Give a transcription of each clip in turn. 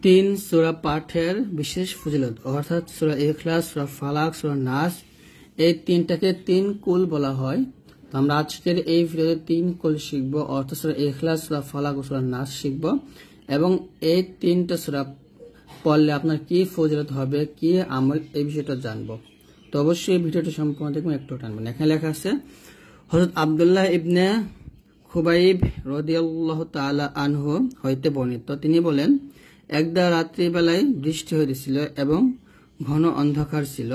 তিন সূরা পাঠের বিশেষ ফজিলত, অর্থাৎ সূরা ইখলাস, সূরা ফালাক, সূরা নাস, এই তিনটাকে তিন কুল বলা হয়। তো আমরা আজকের এই ভিডিওতে তিন কুল শিখবো, অর্থাৎ সূরা ইখলাস, সূরা ফালাক ও সূরা নাস শিখবো, এবং এই তিনটা সূরা পড়লে আপনার কি ফজিলত হবে, কি আমল, এই বিষয়টা জানবো। তো অবশ্যই ভিডিওটি সম্পূর্ণ দেখবেন, একটু টানবেন। এখানে লেখা আছে, হযরত আব্দুল্লাহ ইবনে খুবাইব রাদিয়াল্লাহু তাআলা আনহু হইতে বর্ণিত, তিনি বলেন, একদা রাত্রিবেলায় বৃষ্টি হইতেছিল এবং ঘন অন্ধকার ছিল।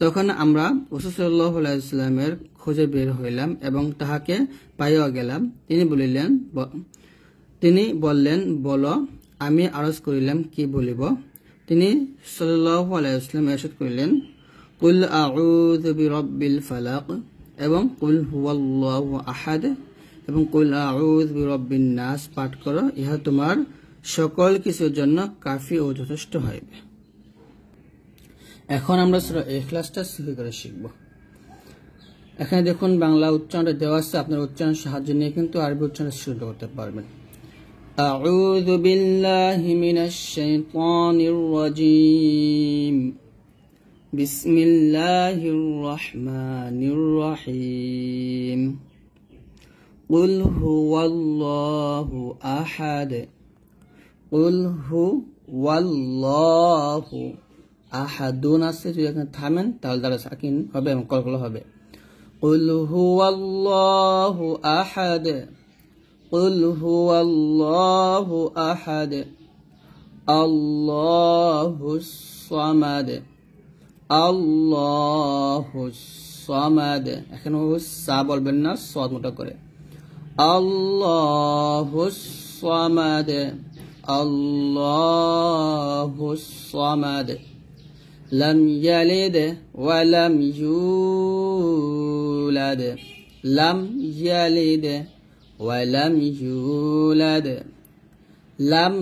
তখন আমরা রাসূল সাল্লাল্লাহু আলাইহি ওয়াসাল্লামের খোঁজে বের হইলাম এবং তাহাকে পাইয়া গেলাম। তিনি বললেন, বলো। আমি আরজ করিলাম, কি বলিব? তিনি সাল্লাল্লাহু আলাইহি ওয়াসাল্লাম ইরশাদ করিলেন, কুল আউযু বিরাব্বিল ফালাক এবং কুল হুয়াল্লাহু আহাদ এবং কুল আউযু বিরাব্বিন নাস পাঠ করো, ইহা তোমার সকল কিছুর জন্য কাফি ও যথেষ্ট হইবে। এখন আমরা সূরা ইখলাসটা সহি করে শিখব। এখানে দেখুন বাংলা উচ্চারণটা দেওয়া আছে, আপনার উচ্চারণ সাহায্য নিয়ে কিন্তু আরবি উচ্চারণ শুরু করতে পারবেন। আউযু বিল্লাহি মিনাশ শাইতানির রাজীম, বিসমিল্লাহির রহমানির রহিম, কুল হুয়াল্লাহু আহাদ, কুল হুয়াল্লাহু আহাদুন আছে, যদি এখানে থামেন তাহলে দ্বারা সাকিন হবে এবং কলকলা হবে। কুল হুয়াল্লাহু আহাদ, কুল হুয়াল্লাহু আহাদ, আল্লাহুস সামাদ, আল্লাহুস সামাদ। এখানে সা বলবেন না, সদ মোটা করে। আল্লাহুস সামাদ, আল্লাহুস সামাদ, লাম ইয়ালিদ ওয়া লাম ইউলাদ, লাম ইয়ালিদ ওয়া লাম ইউলাদ। লাম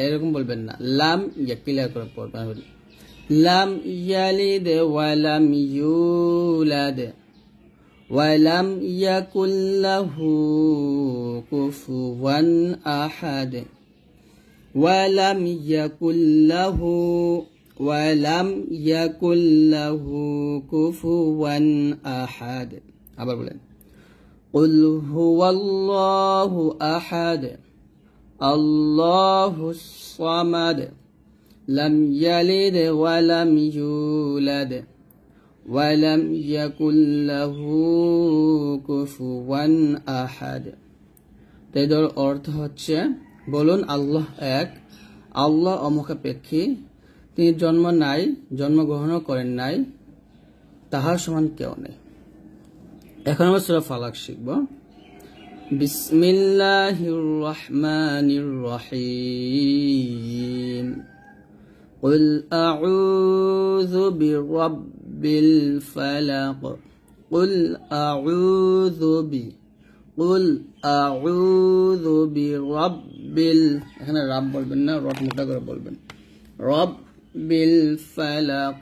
এরকম বলবেন না, লাম ইয়া ক্লিয়ার করে পড়বেন। লাম ইয়ালিদ ওয়া লাম ইউলাদ ওয়া লাম ইয়াকুল লাহু কুফুওয়ান আহাদ, ওয়া লাম ইয়াকুল লাহু কুফুওয়ান আহাদ। আবার বলেন, কুল হুয়াল্লাহু আহাদ, আল্লাহুস সামাদ, লাম ইয়ালিদ ওয়া লাম ইউলাদ ওয়া লাম ইয়াকুল লাহু কুফুওয়ান আহাদ। এর অর্থ হচ্ছে, বলুন আল্লাহ এক, আল্লাহ অমুখাপেক্ষী, তিনি জন্মগ্রহণও করেন নাই, তাহার সমান কেউ নেই। এখন আমরা সূরা ফালাক শিখব। বিসমিল্লাহির রহমানির রহিম, কুল আউযু বিরাব্বিল ফালাক, কুল আউযু বিরাব্বিল, এখানে রাব বলবেন না, রট মোটা করে বলবেন। রব্বিল ফালাক,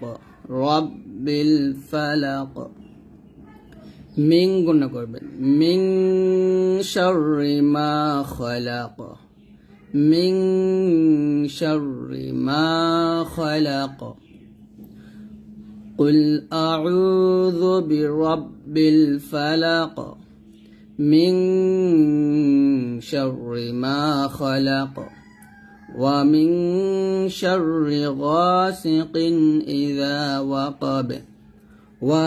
রব্বিল ফালাক। মিং গুণা করবেন, মিং শাররি মা খালাক, মিং শাররি মা খালাক। কুল আউযু বিরাব্বিল ফালাক মিন শাররি মা খালাক ওয়া মিন শাররি গাসিকিন ইযা ওয়াকাব, ওয়া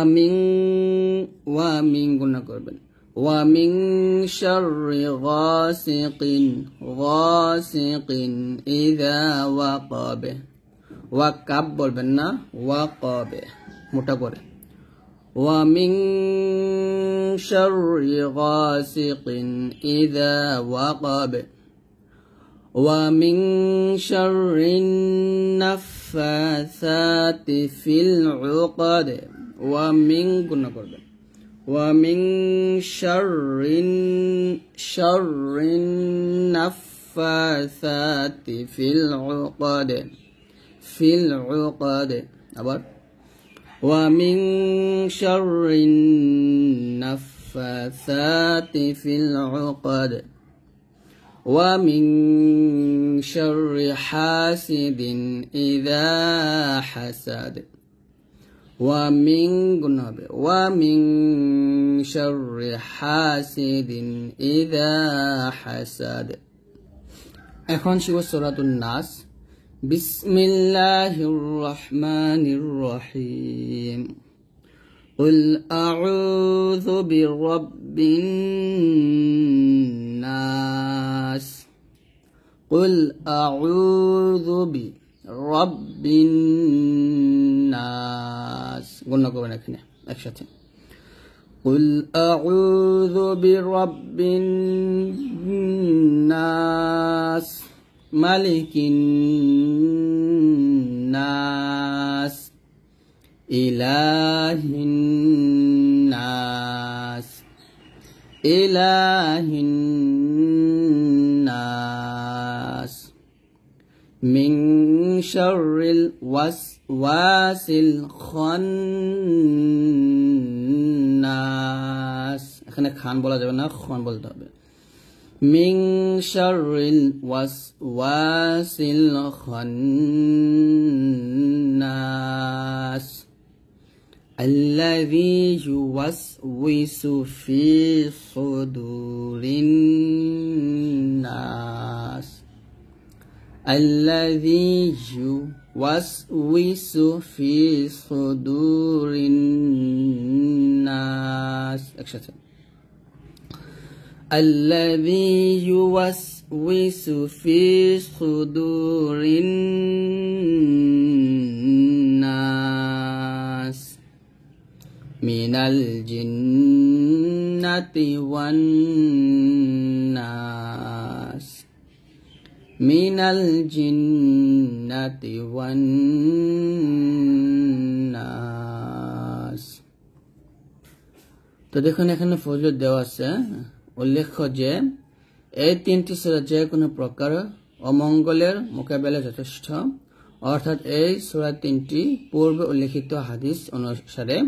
মিন গুণা করবেন, ওয়া মিন শাররি গাসিকিন ইযা ওয়াকাব। ওয়াকাব বলবেন না, ওয়াকাব মোটা করে। ওয়া মিন শাররি গাসিকিন ইযা ওয়াকাব, ওয়া মিন শাররিন নাফাসাতি ফিল উকাদ। ওয়া মিন গুণা করবেন, ওয়া মিন শাররিন নাফাসাতি ফিল উকাদ, ফিল উকাদ। আবার ওয়া মিন শাররিন নাফাসাতি ফিল উকাদ ومن شر حاسد إذا حسد ومن شر حاسد إذا حسد এখন শিখব সূরাতুন নাস বিসমিল্লাহির রহমানির রহিম قل أعوذ برب الناس قل أعوذ برب الناس قلنا করবেন এখানে একসাথে قل أعوذ برب الناس ملك الناس إله الناس إله الناس من شر الوسواس الخناس এখানে খান বলা যাবে না খন বলতে হবে من شر الوسواس الخناس الذي يوسوس في صدور الناس الذي يوسوس في صدور الناس الذي يوسوس في صدور الناس من الجنة والناس من الجنة والناس তো দেখুন এখানে ফজিলত দেওয়া আছে উল্লেখ্য যে এই তিনটি সূরা যে কোনো প্রকার অমঙ্গলের মোকাবেলায় যথেষ্ট অর্থাৎ এই সূরা তিনটি পূর্বে উল্লেখিত হাদিস অনুসারে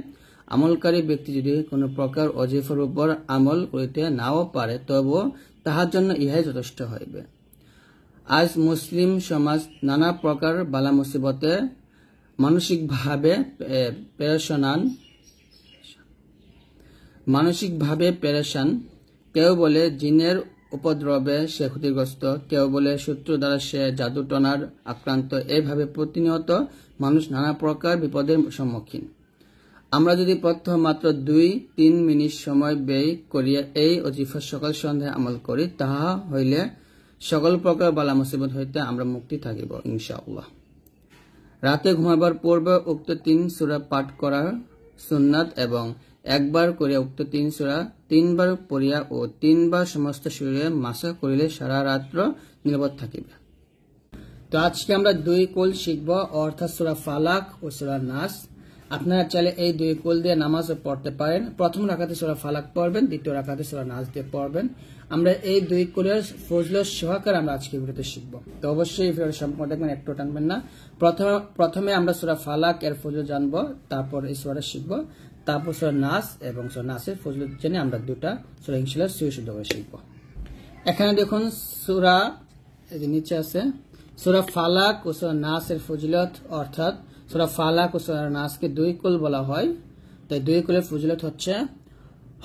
আমলকারী ব্যক্তি যদি কোনো প্রকার ওয়াজিফার উপর আমল করিতে নাও পারে তবুও তাহার জন্য ইহাই যথেষ্ট হইবে আজ মুসলিম সমাজ নানা প্রকার বালা মুসিবতে মানসিকভাবে পেরেশান কেউ বলে জিনের উপদ্রবে সে ক্ষতিগ্রস্ত কেউ বলে শত্রু দ্বারা সে জাদুটনার আক্রান্ত এইভাবে প্রতিনিয়ত মানুষ নানা প্রকার বিপদের সম্মুখীন আমরা যদি প্রথম মাত্র 2-3 মিনিট সময় ব্যয় করিয়া এই ওজিফা সকাল সন্ধ্যায় আমল করি তাহা হইলে সকল প্রকার বালা মুসিবত হইতে আমরা মুক্তি থাকিব ইনশাআল্লাহ রাতে ঘুমাবার পূর্বে উক্ত 3 সূরা পাঠ করা সুন্নাত এবং একবার করিয়া উক্ত 3 সূরা 3 বার পড়িয়া ও 3 বার সমস্ত শরীরে মাসা করিলে সারা রাত্র নিরাপদ থাকিবে তো আজকে আমরা 2 কুল শিখব অর্থাৎ সূরা ফালাক ও সূরা নাস আপনারা চাইলে এই 2 কুল দিয়ে নামাজও পড়তে পারেন প্রথম রাকাতে সূরা ফালাক পড়বেন দ্বিতীয় রাকাতে সূরা নাস দিয়ে পড়বেন আমরা এই 2 কুলের ফজিলত সহকারে আমরা আজকে ভিডিওতে শিখব তো অবশ্যই এই ভিডিওটি সম্পূর্ণ দেখবেন একটু টানবেন না প্রথমে আমরা সূরা ফালাক এর ফজিলত জানব তারপর এই সূরা শিখব তারপর সূরা নাস এবং সূরা নাসের ফজিলত জেনে আমরা দুটো সূরা ইনশাআল্লাহ শুদ্ধ করে শিখব এখানে দেখুন সূরা এই যে নিচে আছে সূরা ফালাক ও সূরা নাসের ফজিলত অর্থাৎ সূরা ফালাক ও সূরা নাসকে 2 কুল বলা হয় তাই 2 কুলের ফজিলত হচ্ছে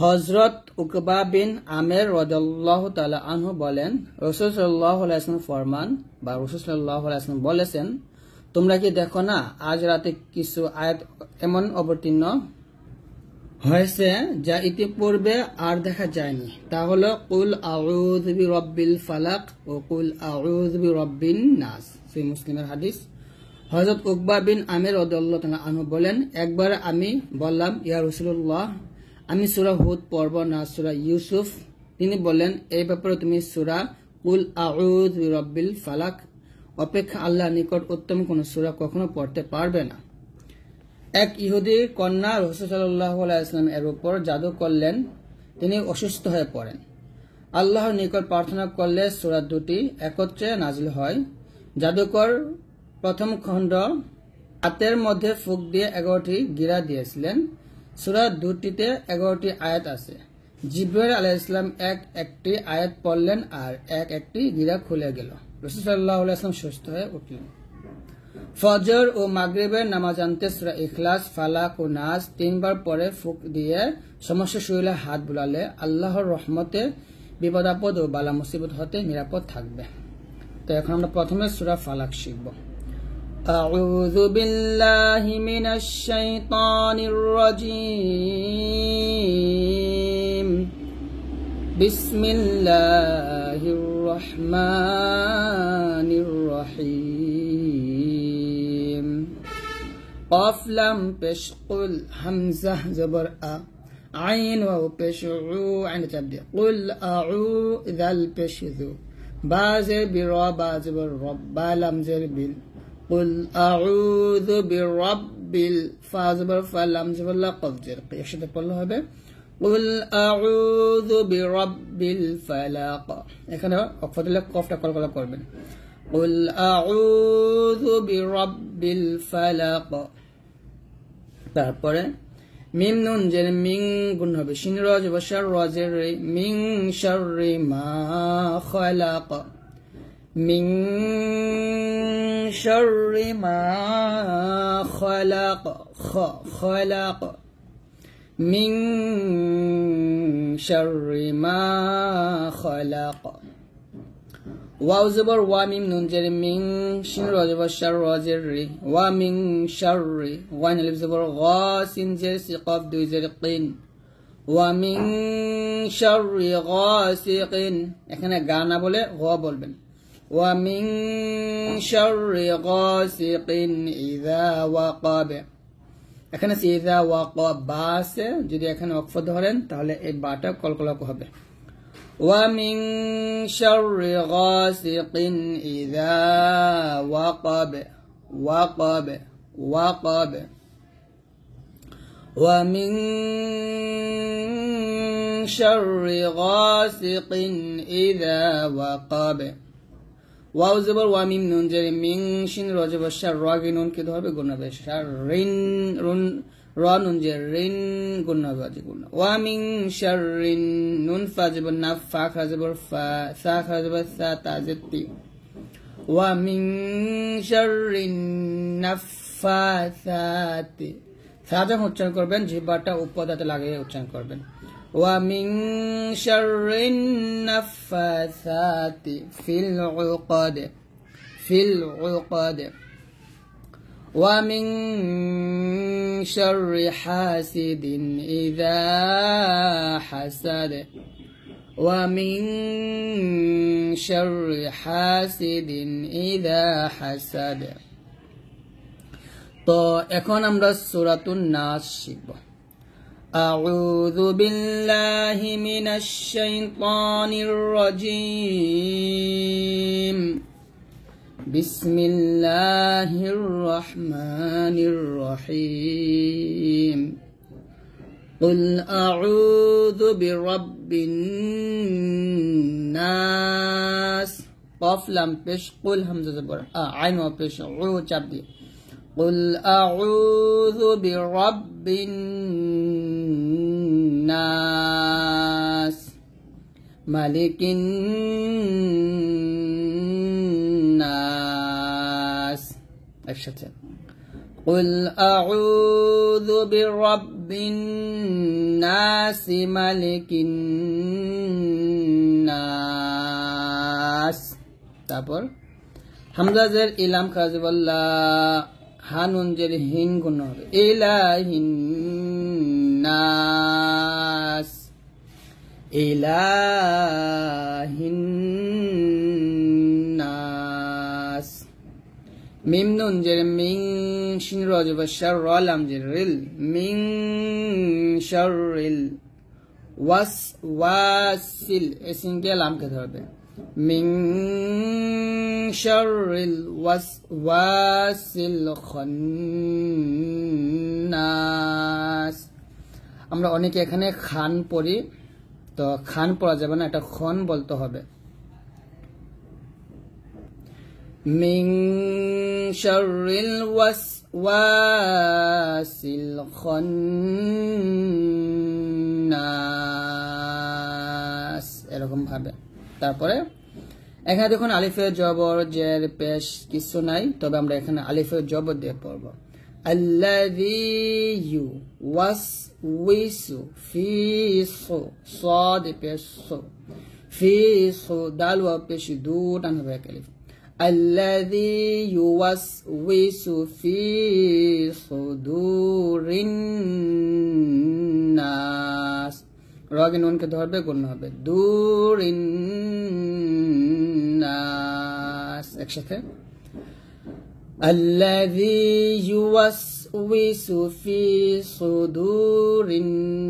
হযরত উকবা বিন আমের রাদিয়াল্লাহু তাআলা আনহু বলেন রাসূল সাল্লাল্লাহু আলাইহি ওয়াসাল্লাম ফরমান বা রাসূল সাল্লাল্লাহু আলাইহি ওয়াসাল্লাম বলেছেন তোমরা কি দেখো না আজ রাতে কিছু আয়াত এমন অবতীর্ণ হয়েছে যা ইতিপূর্বে আর দেখা যায়নি তা হলো কুল আউযু বিরাব্বিল ফালাক ও কুল আউযু বিরাব্বিন নাস সহিহ মুসলিমের হাদিস হযরত উকবা বিন আমের রাদিয়াল্লাহু তাআলা আনহু বলেন একবার আমি বললাম ইয়া রাসূলুল্লাহ আমি সূরা হুদ পড়ব না সূরা ইউসুফ তিনি বলেন এই ব্যাপারে তুমি সূরা কুল আউযু বিরাব্বিল ফালাক অপেক্ষা আল্লাহর নিকট উত্তম কোন সূরা কখনো পড়তে পারবে না এক ইহুদি কন্যা রাসূল সাল্লাল্লাহু আলাইহি ওয়াসাল্লাম এর উপর জাদু করলেন তিনি অসুস্থ হয়ে পড়েন আল্লাহর নিকট প্রার্থনা করলে সূরা দুটি একত্রে নাজিল হয় জাদুকর প্রথম খণ্ড হাতের মধ্যে ফুক দিয়ে 11টি গিরা দিয়েছিলেন সূরা দুটিতে 11টি আয়াত আছে জিবরাইল আলাইহিস সালাম একটি আয়াত পড়লেন আর একটি গিরা খুলে গেল। রাসূল সাল্লাল্লাহু আলাইহি ওয়াসাল্লাম সুস্থ হয়ে উঠলেন। ফজর ও মাগরিবের নামাজ আনতে সূরা ইখলাস, ফালাক ও নাস 3 বার পরে ফুঁক দিয়ে সমস্ত শরীরে হাত বুলালে আল্লাহর রহমতে বিপদ আপদ ও বালা মুসিবত হতে নিরাপদ থাকবে। তো এখন আমরা প্রথমে সূরা ফালাক শিখব। আউযু বিল্লাহি মিনাশ শাইতানির রাজীম। বিসমিল্লাহির রহমানির রহিম। قاف لام পেশ কুল, হামজা জবর আ, আইন ওয়াও পেশ উ, আইন তাবদি কুল আউ, যাল পেশ যু, বা জের বি, র বা জবর রব, বা লাম জের বিল, কুল আউযু বিরাব্বিল, ফা জবর ফা, লাম জবর লা, কফ জের কি, একসাথে পড়লে হবে কুল আউযু বিরাব্বিল ফালাক। এখানে ওয়াকফ দিলে কফটা কলকলা করবেন। কুল আউযু বিরাব্বিল ফালাক। তারপরে মিম নুন জের মিং গুণ হবে, শিন র জবর শার, র জের রে, মিং শাররি মা খালাক, মিং শাররি মা খালাক, খালাক, মিং শাররি মা খালাক। ওয়াও জবর ওয়া, মিম নুন জের মিং, শিন র জবর শার, র জের রি, ওয়া মিং শাররি, ওয়াইন আলিফ জবর গা, সিন জের সি, কফ দুই জের কিন, ওয়া মিং শাররি গাসিকিন। এখানে গা না বলে গ বলবেন। ওয়া মিং শাররি গাসিকিন ইযা ওয়াকাব। এখানে ইযা ওয়াকাব বা আছে, যদি এখানে ওয়াকফ ধরেন তাহলে এই বাটা কলকলা হবে। ومن شر غاسق إذا وقب، وقب وقب، ومن شر غاسق إذا وقب। ওয়াও জবর ওয়া, মিম নুন জের মিং, শিন র জবর শার, র গি নুন কে ধরবে গুণ হবে শার, রিন রুন, র নুন জের রিন গুণ হবে গুণ। ওয়া মিং শাররিন, নুন ফা জবর না, ফা খা জবর ফা, সা খা জবর সা, তা জের তি। ওয়া মিং শাররিন নাফাসাতি, সা যখন উচ্চারণ করবেন জিহ্বাটা উপর দাঁতে লাগিয়ে উচ্চারণ করবেন। ওয়া মিং শাররিন নাফাসাতি ফিল উকাদ, ফিল উকাদ। ومن شر حاسد إذا حسد، ومن شر حاسد إذا حسد। তো এখন আমরা সূরাতুন নাস শিখব। আউযু বিল্লাহি মিনাশ শাইতানির রাজীম। বিসমিল্লাহির রহমানির রহিম। কুল আউযু বিরাব্বিন নাস, কফ লাম পেশ কুল, হামজা জবর আ, আইন ওয়া পেশ উ, চাপ দিয়ে কুল আউযু বিরাব্বিন নাস, মালিকিন নাস। একসাথে কুল আউযু বিরাব্বিন নাস, মালিকিন নাস। তারপর হামজা জের ইলাম খাজবল্লা, হানুন জের হিন গুণ হবে, ইলাহিন নাস, ইলাহিন নাস। মিম নুন জের মিং, শিন র জবর শার, র লাম জের রিল, মিং শাররিল, ওয়াস ওয়াসিল, এসিন কে লাম কে ধরবে, মিং শাররিল ওয়াসওয়াসিল খান্নাস। আমরা অনেকে এখানে খান পড়ি, তো খান পড়া যাবে না, এটা খন বলতে হবে। মিং শাররিল ওয়াসওয়াসিল খান্নাস। ভাবে। তারপরে এখানে দেখুন আলিফের জবর জের পেশ কিছু নাই, তবে আমরা এখানে আলিফের জবর দিয়ে পড়ব। আল্লাযী ইউওয়াসউইসু ফি সাদ পেশ ফি দাল ওয়াও পেশ দু টান হবে এক আলিফ। الذي يوسوس في صدور الناس রাগে নুনকে ধরবে গুণ হবে দুরিন নাস একসাথে الذي يوسوس في صدور الناس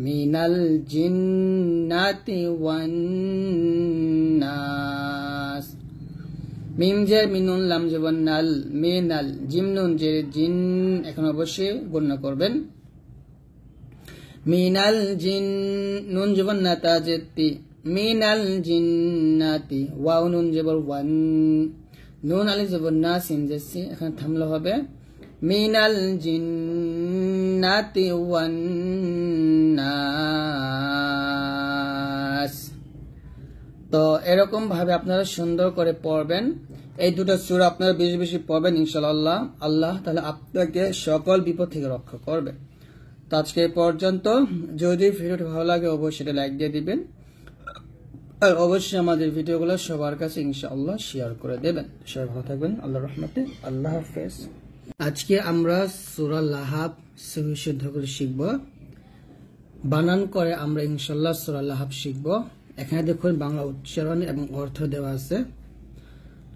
من الجنة والناس মিম জের মিনুন লাম জবর নাল মিনাল জিম নুন জের জিন এখন অবশ্যই গণনা করবেন। মিনাল জিন নুন জবর না তা জেতি মিনাল জিন্নাতি ওয়াও নুন জবর ওয়ান নুন আলিফ জবর না সিন জেসি এখন থামলে হবে মিনাল জিন্নাতি ওয়ান নাস। তো এরকম ভাবে আপনারা সুন্দর করে পড়বেন। এই দুটো সূরা আপনারা বেশি বেশি পড়বেন, ইনশাআল্লাহ আল্লাহ তাআলা আপনাকে সকল বিপদ থেকে রক্ষা করবে। তো আজকে এই পর্যন্ত। যদি ভিডিওটি ভালো লাগে অবশ্যই সেটা লাইক দিয়ে দিবেন, আর অবশ্যই আমাদের ভিডিওগুলো সবার কাছে ইনশাআল্লাহ শেয়ার করে দেবেন। সবাই ভালো থাকবেন, আল্লাহর রহমতে, আল্লাহ হাফেজ। আজকে আমরা সূরা লাহাব সহি শুদ্ধ করে শিখব, বানান করে আমরা ইনশাআল্লাহ সূরা লাহাব শিখব। এখানে দেখুন বাংলা উচ্চারণ এবং অর্থ দেওয়া আছে।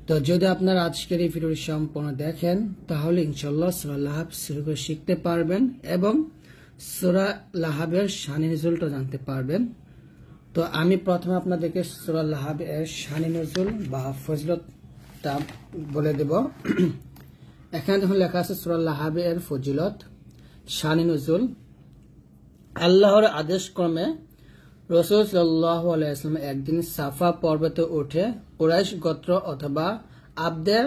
তো যদি আপনারা আজকের এই ভিডিওটি সম্পূর্ণ দেখেন তাহলে ইনশাআল্লাহ সূরা লাহাব শুরু করে শিখতে পারবেন এবং সূরা লাহাবের শানি নজুলটা জানতে পারবেন। তো আমি প্রথমে আপনাদেরকে সূরা লাহাবের শানি নজুল বা ফজিলতটা বলে দেব। এখানে দেখুন লেখা আছে সূরা লাহাবের ফজিলত শানি নজুল। আল্লাহর আদেশ ক্রমে রাসূল সাল্লাল্লাহু আলাইহি ওয়াসাল্লাম একদিন সাফা পর্বতে উঠে কুরাইশ গোত্র অথবা আবদে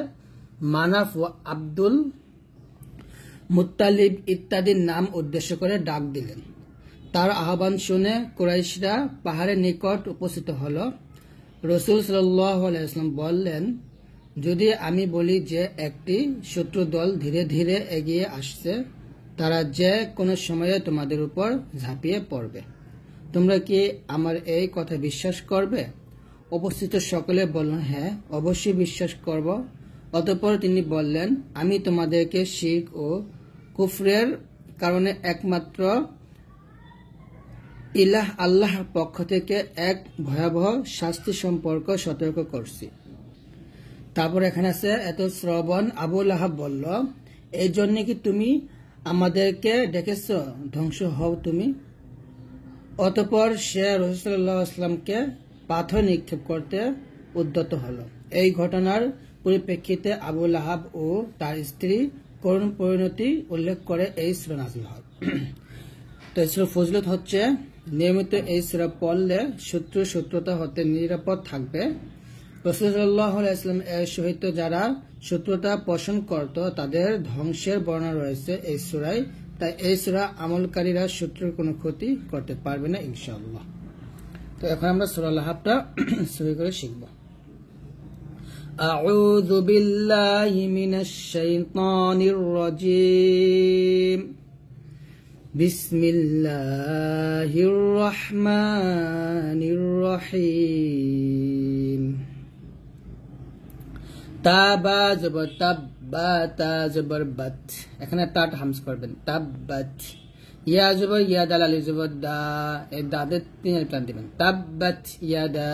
মানাফ ও আব্দুল মুত্তালিব ইত্যাদির নাম উদ্দেশ্য করে ডাক দিলেন। তার আহ্বান শুনে কুরাইশরা পাহাড়ের নিকট উপস্থিত হল। রাসূল সাল্লাল্লাহু আলাইহি ওয়াসাল্লাম বললেন, যদি আমি বলি যে একটি শত্রু দল ধীরে ধীরে এগিয়ে আসছে, তারা যে কোনো সময়ে তোমাদের উপর ঝাঁপিয়ে পড়বে, তোমরা কি আমার এই কথা বিশ্বাস করবে? উপস্থিত সকলে বললেন, হ্যাঁ অবশ্যই বিশ্বাস করব। অতঃপর তিনি বললেন, আমি তোমাদেরকে শিরক ও কুফরের কারণে একমাত্র ইলাহ আল্লাহর পক্ষ থেকে এক ভয়াবহ শাস্তি সম্পর্ক সতর্ক করছি। তারপর এখানে আছে এত শ্রবণ আবু লাহাব বলল, এই জন্য কি তুমি আমাদেরকে ডেকেছ? ধ্বংস হও তুমি। অতঃপর সে রাসূল সাল্লাল্লাহু আলাইহি ওয়াসাল্লামকে পাথর নিক্ষেপ করতে উদ্যত হল। এই ঘটনার পরিপ্রেক্ষিতে আবু লাহাব ও তার স্ত্রী করুণ পরিণতি উল্লেখ করে এই সূরা নাযিল হয়। তো এই সূরা ফজিলত হচ্ছে নিয়মিত এই সূরা পড়লে শত্রুতা হতে নিরাপদ থাকবে। রাসূল সাল্লাল্লাহু আলাইহি ওয়াসাল্লাম এর সহিত যারা শত্রুতা পোষণ করত তাদের ধ্বংসের বর্ণনা রয়েছে এই সূরায়। তাই এই সূরা আমলকারীরা শত্রুর কোনো ক্ষতি করতে পারবে না ইনশাআল্লাহ। তো এখন আমরা সূরা লাহাবটা শুরু করে শিখব। আউযু বিল্লাহি মিনাশ শাইতানির রাজীম। বিসমিল্লাহির রহমানির রহিম। তাবা জবর তাব বা তা জবর বাত, এখানে তাট হামজ করবেন তাব্বাত। ইয়া জবর ইয়া দাল আলিফ জবর দা, এই দাদের তিন আলিফ টান দিবেন তাব্বাত ইয়াদা।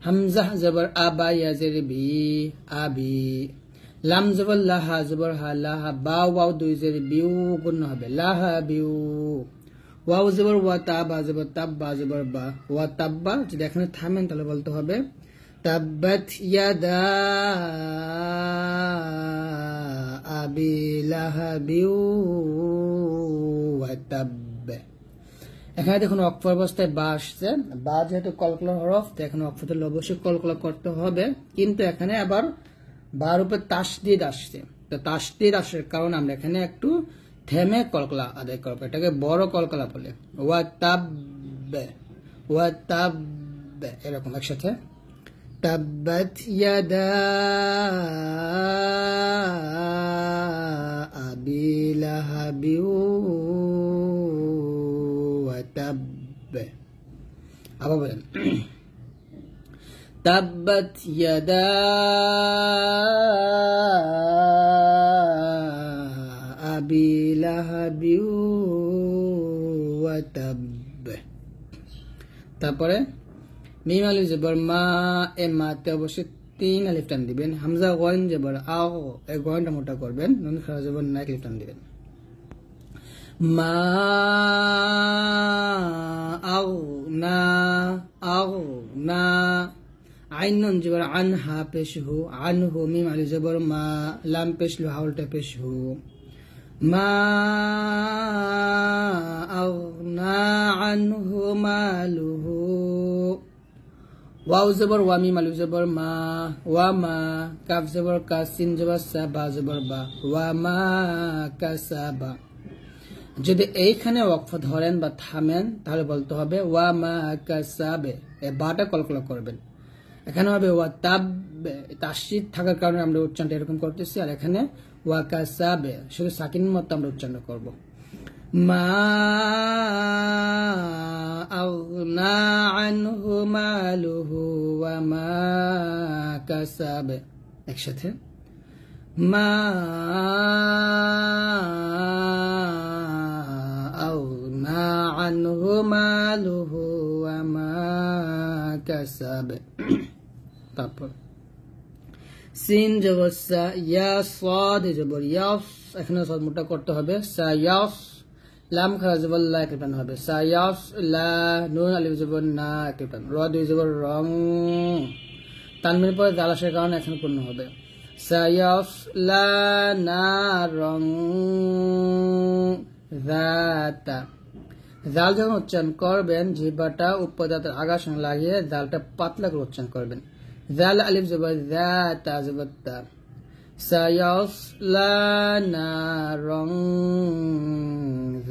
হামজা জবর আবা ইয়া জের বি আবি। লাম জবর লাহা জবর হা লাহা বা ওয়াও দুই জের বিউ গুণ হবে লাহা বিউ। ওয়াও জবর ওয়া তাবা জবর তাব্বা জবর বা ওয়া তাব্বা। যদি এখানে থামেন তাহলে বলতে হবে তাব্বাত ইয়াদা আবি লাহাবি ওয়া তাব্ব। এখানে দেখুন অক্ফ অবস্থায় বা আসছে, বা যেহেতু কলকলা হরফ তো এখানে অক্ফতে অবশ্যই কলকলা করতে হবে, কিন্তু এখানে আবার বার উপর তাসদিদ আসছে। তো তাসদিদ আসার কারণে আমরা এখানে একটু থেমে কলকলা আদায় করবে, এটাকে বড় কলকলা বলে। ওয়াতাব্বে এরকম একসাথে তাব্বাত ইয়াদা আবি লাহাবি ওয়াতাব্বে। আবার বলেন তাব্বাত ইয়াদা আবি লাহাবি ওয়াতাব্বে। তারপরে মিম আলিফ জবর মা, এ মাতে অবশ্যই 3 আলিফ টান দিবেন। হামজা গইন জবর আও, এই গইনটা মোটা করবেন। নুন খারা জবর না, 1 আলিফ টান দিবেন। মা আও না আইন নুন জবর আন, হা পেশ হু, আনহু। মিম আলিফ জবর মা, লাম পেশ লু, হাউলটা পেশ হু। মা আগনা আনহু মালুহু। ওয়াও জবর ওয়া, মিম আলিফ জবর মা, ওয়া মা। কাফ জবর কা, সিন জবর সা, বা জবর বা, ওয়া মা কাসাবা। যদি এইখানে ওয়াকফ ধরেন বা থামেন তাহলে বলতে হবে ওয়া মা কাসাবে, এই বাটা কলকলা করবেন। এখানে হবে ওয়া তাব্বে, তাসদীদ থাকার কারণে আমরা উচ্চারণটা এরকম করতেছি। আর এখানে ওয়া কাসাবে শুধু সাকিন মতো আমরা উচ্চারণ করব। মা আগনা আনহু মালুহু ওয়া মা কাসাবে, একসাথে মা আগনা আনহু মালুহু ওয়া মা কাসাবে। তারপর সিন জবর সা, ইয়া সাদ জবর ইয়াস, এখানে সাদ মোটা করতে হবে। সা ইয়াস, লাম খারা জবর লা, এক টান হবে। সা ইয়াস লা, নুন আলিফ জবর না, এক টান। র দুই জবর রং, তানবিনের পরে দাল আসার কারণে এখানে পূর্ণ হবে। সা ইয়াস লা না রং যাতা। জাল যখন উচ্চারণ করবেন জিহ্বাটা উপর দাঁতের আগার সঙ্গে লাগিয়ে জালটা পাতলা করে উচ্চারণ করবেন। জাল আলিফ জবর যা, তা জবর তা। সায়াসলা নারং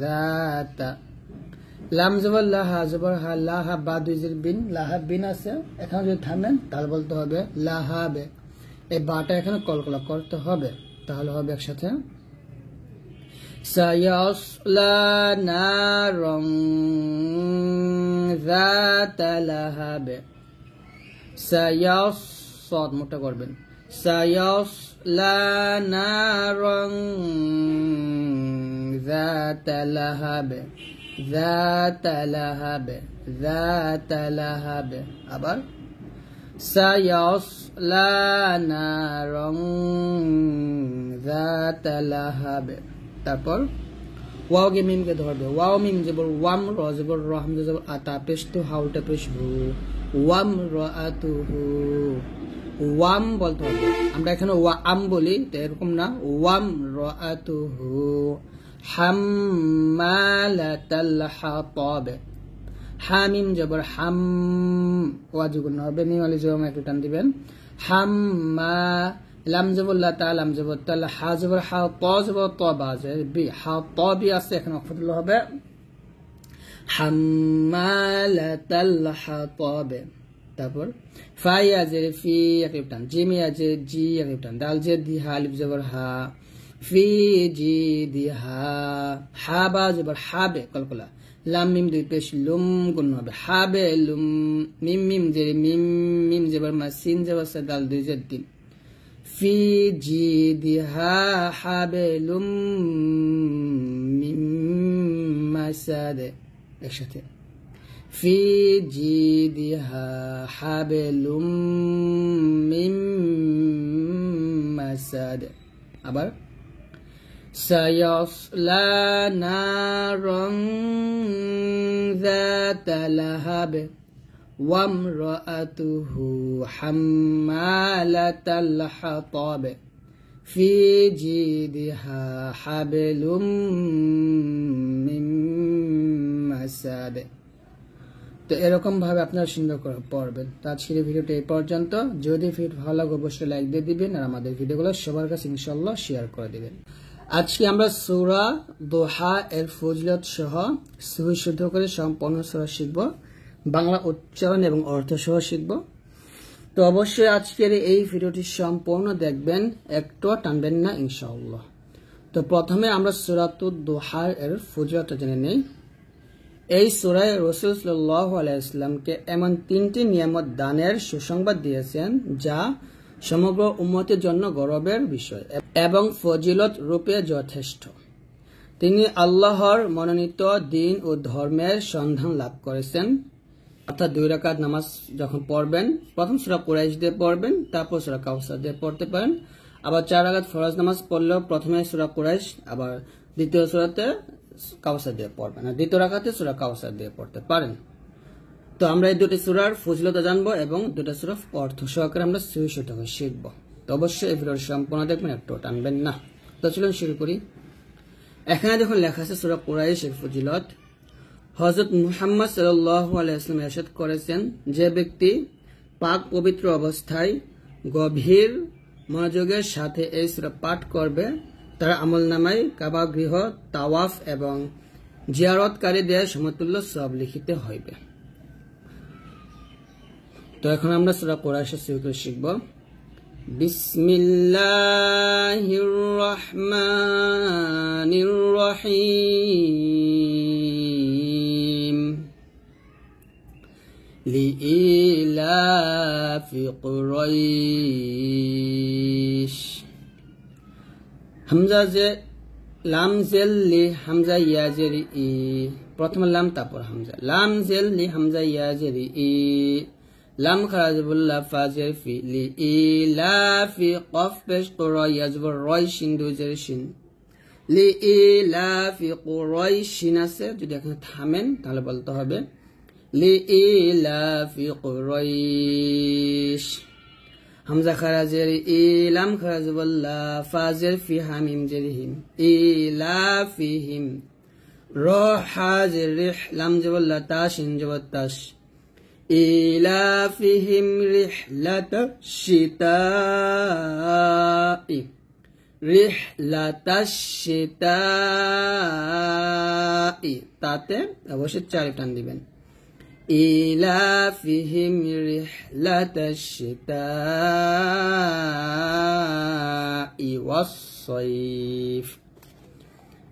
যাতা। লাম জবর লাহা, জবর হা, লাহা বা দুই জের বিন, লাহা বিন আছে। এখানে যদি থামেন তাহলে বলতে হবে লাহাবে, এই বাটা এখানে কলকলা করতে হবে। তাহলে হবে একসাথে সায়াসলা নারং যাতা লাহাবে। সায়াস, সদ মোটা করবেন। সায়াসলা নারং যাতা লাহাবে, যাতা লাহাবে, যাতা লাহাবে। আবার সায়াসলা নারং যাতা লাহাবে। তারপর ওয়াও কে মিম কে ধরবে। ওয়াও মিম জবর ওয়াম, র জবর র, হামজা জবর আতা, পেশ তো হাউলটা পেশ হু। ওয়াম রাআতুহু, ওয়াম বলতে হবে। আমরা এখানে ওয়াম বলি, তো এরকম না। ওয়াম রাআতুহু হাম্মালাতাল হাতাব। হামিম জবর হাম, ওয়া যুগন হবে। মিম আলিফ জবর একটু টান দিবেন। হাম্মা, লাম জবর লা, তা লাম জবর তা, হা জবর হা, ত জবর ত, বা বি, হা ত বি আছে, এখানে অক্ষর হবে হাম্মালাতাল হাতাব। তারপর ফাইয়া জের ফি, এক টান। জিম ইয়া জের জি, এক টান। দাল জের দি, হা আলিফ জবর হা, ফি জি দি হা। হা বা জবর হাবে, কলকলা। লাম মিম দুই পেশ লুম, গুণ হবে হাবে লুম। মিম মিম জের মিম, মিম জবর মা, সিন জবর সা, দাল দুই জের দিন। ফি জি দি হা হাবেলুম মিন মাসাদ, একসাথে ফি জি দি হা হাবেলুম মিন মাসাদ। আবার সায়াসলা নারং যাতা লাহাব ওয়ামরাআতুহু হাম্মালাতাল হাতাব ফি জিদিহা হাবলুম মিন মাসাদ। তো এরকম ভাবে আপনারা সুন্দর করে পড়বেন। তো আজকের ভিডিওটা এই পর্যন্ত। যদি ভিডিও ভালো লাগে অবশ্যই লাইক দিয়ে দিবেন আর আমাদের ভিডিওগুলো সবার কাছে ইনশাআল্লাহ শেয়ার করে দিবেন। আজকে আমরা সূরা দোহা এর ফজিলত সহ সহি শুদ্ধ করে সম্পূর্ণ সূরা শিখব, বাংলা উচ্চারণ এবং অর্থ সহ শিখব। তো অবশ্যই আজকের এই ভিডিওটি সম্পূর্ণ দেখবেন, একটু টানবেন না ইনশাআল্লাহ। তো প্রথমে আমরা সূরাতুদ দোহা এর ফজিলত জেনে নেই। এই সূরায় রাসূল সাল্লাল্লাহু আলাইহি ওয়াসাল্লামকে এমন 3টি নিয়ামত দানের সুসংবাদ দিয়েছেন যা সমগ্র উম্মতের জন্য গৌরবের বিষয় এবং ফজিলত রূপে যথেষ্ট। তিনি আল্লাহর মনোনীত দ্বীন ও ধর্মের সন্ধান লাভ করেছেন, অর্থাৎ 2 রাকাত নামাজ যখন পড়বেন, প্রথম সূরা কুরাইশ দিয়ে পড়বেন, তারপর সূরা কাউসার দিয়ে পড়তে পারেন। আবার 4 রাকাত ফরজ নামাজ পড়লেও প্রথমে সূরা কুরাইশ, আবার দ্বিতীয় সূরাতে কাউসার দিয়ে পড়বেন, আর দ্বিতীয় রাকাতে সূরা কাউসার দিয়ে পড়তে পারেন। তো আমরা এই দুটি সূরার ফজিলত জানবো এবং দুটো সূরা অর্থ সহকারে আমরা সহি শুদ্ধ করে শিখব। তো অবশ্যই এই ভিডিওর সম্পূর্ণ দেখবেন, একটু টানবেন না। তো চলুন শুরু করি। এখানে দেখুন লেখা আছে সূরা কুরাইশের ফজিলত। হযরত মুহাম্মদ সাল্লাল্লাহু আলাইহি ওয়াসাল্লাম ইরশাদ করেছেন, যে ব্যক্তি পাক পবিত্র অবস্থায় গভীর মনোযোগের সাথে এই সূরা পাঠ করবে, তার আমলনামায় কাবা গৃহ তাওয়াফ এবং জিয়ারতকারীদের সমতুল্য সওয়াব লিখিত হইবে। তো এখন আমরা সূরা কুরাইশের সূরা শিখব। বিসমিল্লাহির রহমানির রহিম। লিইলাফি কুরাইশ। হামজা যে লাম জেল লি হামজা ইয়া জেরি ই, প্রথম লাম তারপর হামজা, লাম জেল লি হামজা ইয়া জেরি ই, লাম খারাজবুল্লাহ ফাজের ফি, লি ইলাফি কফ পেশ কুরা ইয়াজবর রয় শিন দুই জের শিন, লি ইলাফি কুরাইশিন আছে, যদি এখানে থামেন তাহলে বলতে হবে লি ইলাফি কুরাইশ। হামজা খারাজের ই, লাম খারাজবুল্লাহ ফাজের ফি, হামিম জের হিম, ইলাফিহিম। র হাজের রিহ, লাম জবল্লাহ তাশ, ইন জবর তাশ, ইলাফিহিম রিহলাতাশ শিতাই, রিহলাতাশ শিতাই, তাতে অবশ্যই 4 টান দিবেন। ইলাফিহিম রিহলাতাশ শিতাই ওয়াস-সাইফ।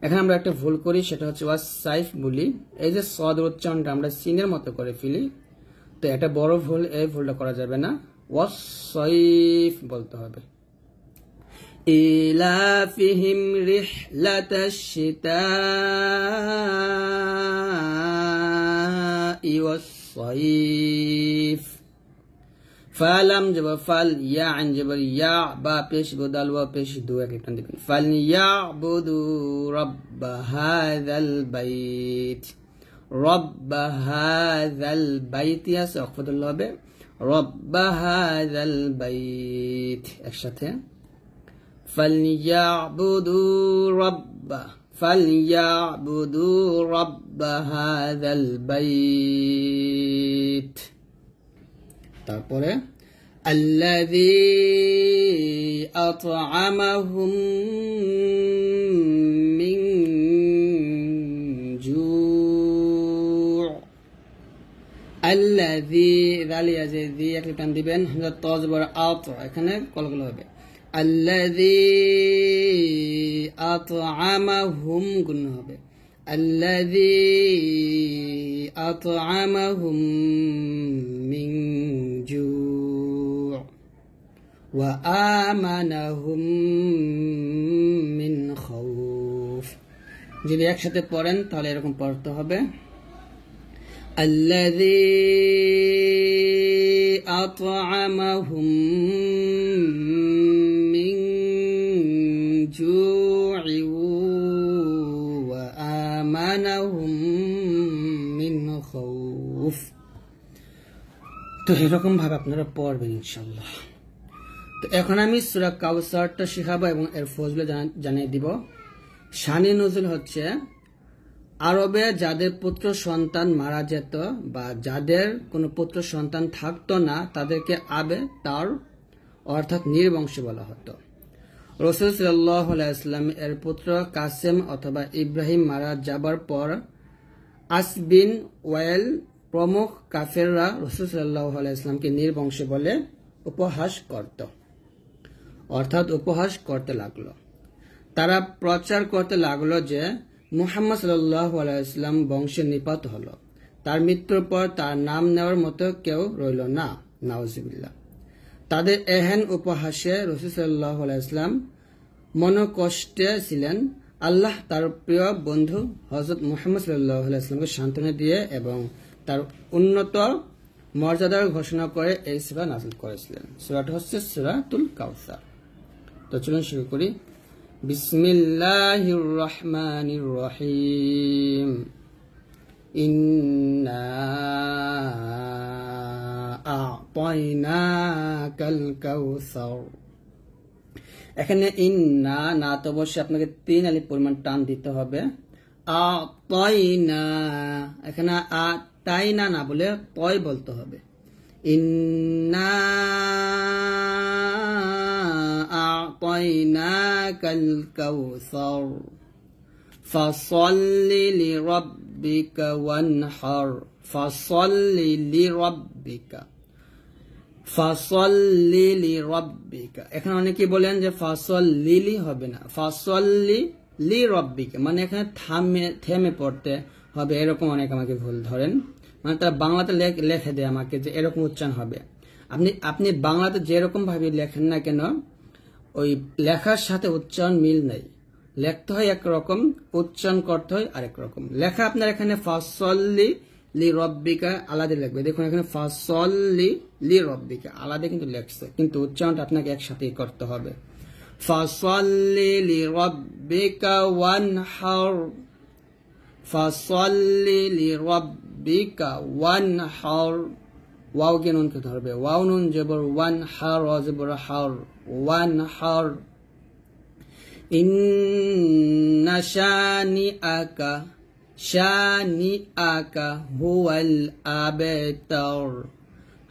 এখানে আমরা একটা ভুল করি, সেটা হচ্ছে ওয়াস-সাইফ বলি, এই যে সদ উচ্চারণটা আমরা সিনের মতো করে ফেলি, তো এটা বড় ভুল, এই ভুলটা করা যাবে না, ওয়াস-সাইফ বলতে হবে। ইলাফিহিম রিহলাতাশ শিতাই ওয়াস-সাইফ। ফালাম জব ফাল, ইয়া আইন জবর ইয়া, বা পেশ বদাল ওয়া পেশ দু, এক টান দিবেন। ফালইয়াবুদু রাব্ব হাযাল বাইত, রব্ব হাযাল বাইত আছে, অক্ফদুল্লাহ হবে রব্ব হাযাল বাইত, একসাথে ফালইয়াবুদু রাব্ব হাযাল বাইত। তারপরে আল্লাযী আত'আমাহুম মিন জু', আল্লাযী যালিয়া যে দি এক টান দিবেন, হামজা ত জবর আত, এখানে কলকল হবে, আল্লাযী আত'আমাহুম গুণ হবে, আল্লাযী আত'আমাহুম মিন জু' ওয়া আমানাহুম মিন খাউফ। যদি একসাথে পড়েন তাহলে এরকম পড়তে হবে, আল্লাযী আত'আমাহুম মিন জু'ই ওয়া আমানাহুম মিন খাউফ। তো এরকম ভাবে আপনারা পড়বেন ইনশাআল্লাহ। তো এখন আমি সূরা কাউসারটা শেখাবো এবং এর ফজিলত জানিয়ে দিব। শানে নজুল হচ্ছে আরবে যাদের পুত্র সন্তান মারা যেত বা যাদের কোনো পুত্র সন্তান থাকতো না, তাদেরকে আবে তার অর্থাৎ নির্বংশ বলা হতো। রাসূল সাল্লাল্লাহু আলাইহি ওয়াসাল্লাম এর পুত্র কাসেম অথবা ইব্রাহিম মারা যাবার পর আস বিন ওয়াইল প্রমুখ কাফেররা রাসূল সাল্লাল্লাহু আলাইহি ওয়াসাল্লামকে নির্বংশ বলে উপহাস করত, অর্থাৎ উপহাস করতে লাগলো। তারা প্রচার করতে লাগলো যে মুহাম্মদ সাল্লাল্লাহু আলাইহি ওয়াসাল্লাম বংশের নিপাত হলো, তার মৃত্যুর পর তার নাম নেওয়ার মতো কেউ রইল না, নাউজুবিল্লাহ। তাদের এহেন উপহাসে রাসূল সাল্লাল্লাহু আলাইহি ওয়াসাল্লাম মনোকষ্টে ছিলেন। আল্লাহ তার প্রিয় বন্ধু হযরত মুহাম্মদ সাল্লাল্লাহু আলাইহি ওয়াসাল্লামকে সান্ত্বনা দিয়ে এবং তার উন্নত মর্যাদার ঘোষণা করে এই সূরা নাযিল করেছিলেন। সূরাটি হচ্ছে সূরাতুল কাউসার। তো চলুন শুরু করি। বিসমিল্লাহির রহমানির রহিম। ইন্না আ'তাইনাকাল কাউসার। এখানে ইন্না না তো অবশ্যই আপনাকে 3 আলিফ পরিমাণ টান দিতে হবে। আ'তাইনা, এখানে আ'তাইনা না বলে তয় বলতে হবে। ইন্না আ'তাইনাকাল কাউসার ফাসাল্লি লিরাব্বিকা ওয়ানহার। ফাসাল্লি লিরাব্বিকা, ফাসাল্লি লিরাব্বিকা। এখানে অনেকে বলেন যে ফাসাল্লি হবে না, ফাসাল্লি লিরাব্বিকা, মানে এখানে থেমে পড়তে হবে, এরকম অনেক আমাকে ভুল ধরেন। মানে তারা বাংলাতে লেখে দেয় আমাকে যে এরকম উচ্চারণ হবে। আপনি বাংলাতে যেরকম ভাবে লেখেন না কেন, ওই লেখার সাথে উচ্চারণ মিল নেই। লিখতে হয় একরকম, উচ্চারণ করতে হয় আরেক রকম। লেখা আপনার এখানে ফাসাল্লি লিরাব্বিকা আলাদা লিখবে। দেখুন এখানে ফাসাল্লি লিরাব্বিকা আলাদা কিন্তু লেখছে, কিন্তু উচ্চারণটা আপনাকে একসাথেই করতে হবে। ফাসাল্লি লিরাব্বিকা ওয়ানহার। ফাসাল্লি লিরাব্বিকা ওয়ানহার। ওয়াও কে নুন কে ধরবে, ওয়াও নুন জবর ওয়ান, হার জবর হার, ওয়ানহার। ইন্না শানিআকা, শানিআকা হুয়াল আবতার।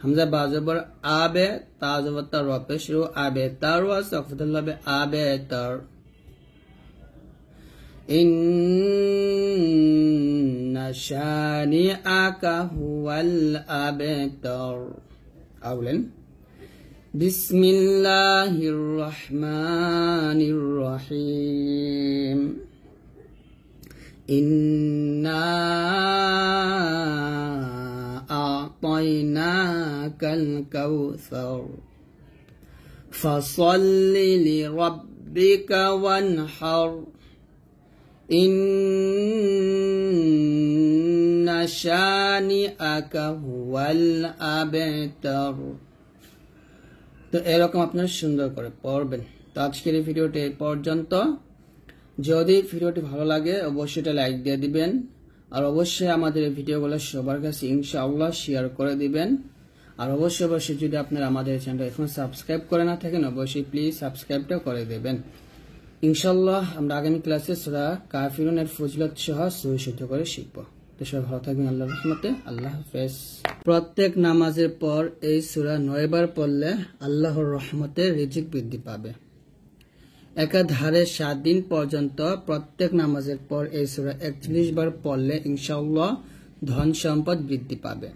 হামজা বা জবর আবে, তা জবর তা, র পেশ রু, আবতার ওয়া সাকফাতুল লাবে আবতার। ইন্না শানিআকা হুয়াল আবতার। আউলেন বিসমিল্লাহির রহমানির রহিম। ইন্না আ'তাইনাকাল কাউসার ফাসাল্লি লিরাব্বিকা ওয়ানহার। ইন্না শানিআকা হুয়াল আবতার। তো এরকম আপনারা সুন্দর করে পড়বেন। তো আজকের এই ভিডিওটি এই পর্যন্ত। যদি ভিডিওটি ভালো লাগে অবশ্যই এটা লাইক দিয়ে দিবেন, আর অবশ্যই আমাদের এই ভিডিওগুলো সবার কাছে ইনশাআল্লাহ শেয়ার করে দিবেন। আর অবশ্যই যদি আপনারা আমাদের চ্যানেলটা এখন সাবস্ক্রাইব করে না থাকেন অবশ্যই প্লিজ সাবস্ক্রাইবটা করে দেবেন। ইনশাআল্লাহ আমরা আগামী ক্লাসে সূরা কাফিরুনের ফজিলত সহ সহিষ্ণুতা করে শিখব। তো সবাই ভালো থাকবেন আল্লাহর রহমতে। আল্লাহ হাফেজ। প্রত্যেক নামাজের পর এই সূরা 9 বার পড়লে আল্লাহর রহমতে রিজিক বৃদ্ধি পাবে। একাধারে 7 দিন পর্যন্ত প্রত্যেক নামাজের পর এই সূরা 41 বার পড়লে ইনশাআল্লাহ ধন সম্পদ বৃদ্ধি পাবে।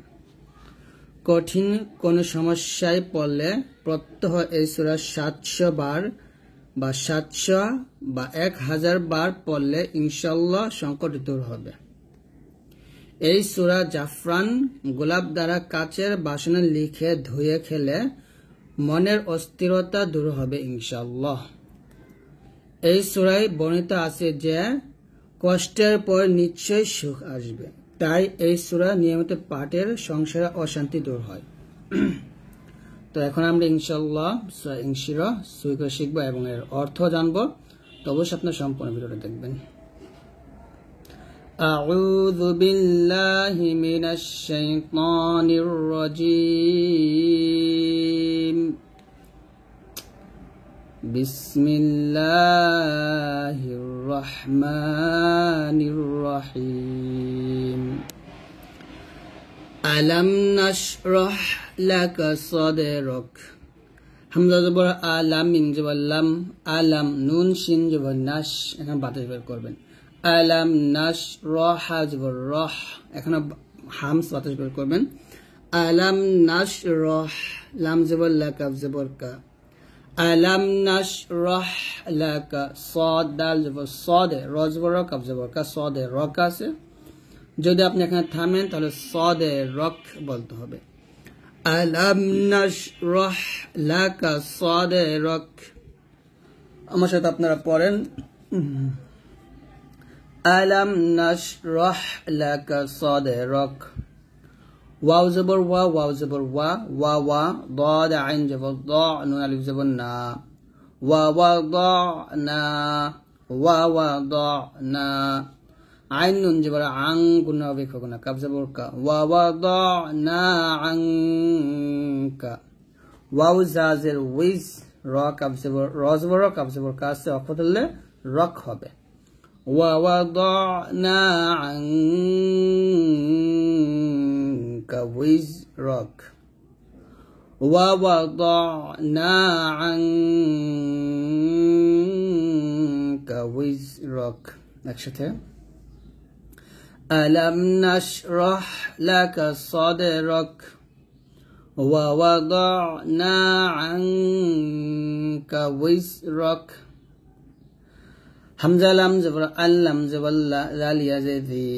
কঠিন কোন সমস্যায় পড়লে প্রত্যহ এই সূরা 700 বার বা 700 বা 1000 বার পড়লে ইনশাআল্লাহ সংকট দূর হবে। এই সূরা জাফরান গোলাপ দ্বারা কাচের বাসনে লিখে ধুয়ে খেলে মনের অস্থিরতা দূর হবে ইনশাআল্লাহ। এই সূরায় বর্ণিত আছে যে কষ্টের পর নিশ্চয়ই সুখ আসবে, তাই এই সূরা নিয়মিত পাঠের সংসারে অশান্তি দূর হয়। তো এখন আমরা ইনশাআল্লাহ সূরা ইনশিরাহ শিখব এবং এর অর্থ জানব। তো অবশ্যই আপনারা সম্পূর্ণ ভিডিওটা দেখবেন। আউযু বিল্লাহি মিনাশ শাইতানির রাজীম। বিসমিল্লাহির রহমানির রহিম। আলাম নাশরাহ লাকা সাদরাক হামজা জবর আলাম মিম জবর লাম আলাম নুন শিন জবর নাশ এখানে বাতাস বের করবেন আলাম নাশ রহা জবর রহ এখানে হামস বাতাস বের করবেন আলাম নাশ রহ লাম জবর লা কাফ জবর কা আলাম নাশ রহ লাকা সাদ দাল জবর সাদে র জবর র কাফ জবর কা সাদে রক আছে যদি আপনি এখানে থামেন তাহলে সাদে রক বলতে হবে আলাম নাশরাহ লাকা সাদরাক আমার সাথে আপনারা পড়েন আলাম নাশরাহ লাকা সাদরাক ওয়াও জবর ওয়া ওয়াও জবর ওয়া ওয়া ওয়া দাদ আইন জবর দা নুন আলিফ জবর না ওয়া ওয়া দা না ওয়া ওয়া দা না আইন নুন জবর আং গুণ হবে খগনা কাফ জবর কা ওয়া ওয়া দা না আংকা ওয়াও জাজের উইজ র কাফ জবর র জবর কাফ জবর কা সে অফতলে রক হবে ওয়া ওয়া দা না আংকা উইজ রক ওয়া ওয়া দা না আংকা উইজ রক একসাথে ألم نشرح لك صدرك ووضعنا عنك وزرك হামজা লাম জবর আল্লাম জবর লালিয়া জেদি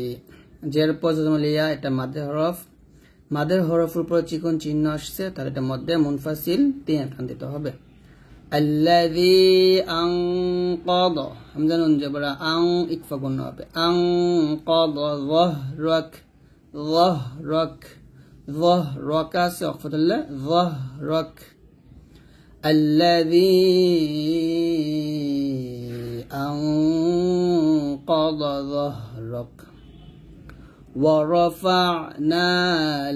জের পর লিয়া এটা মাদের হরফ মাদের হরফের উপর চিকন চিহ্ন আসছে তাহলে এটা মধ্যে মুনফাসিল তিন টান দিতে হবে আল্লাযী আনকাদ হামজা নুন জবর আন ইকফা গুণ হবে আনকাদ যাহরাক যাহরাক যাহরাক সে অফতলে যাহরাক আল্লাযী আনকাদ যাহরাক ওয়া রাফা'না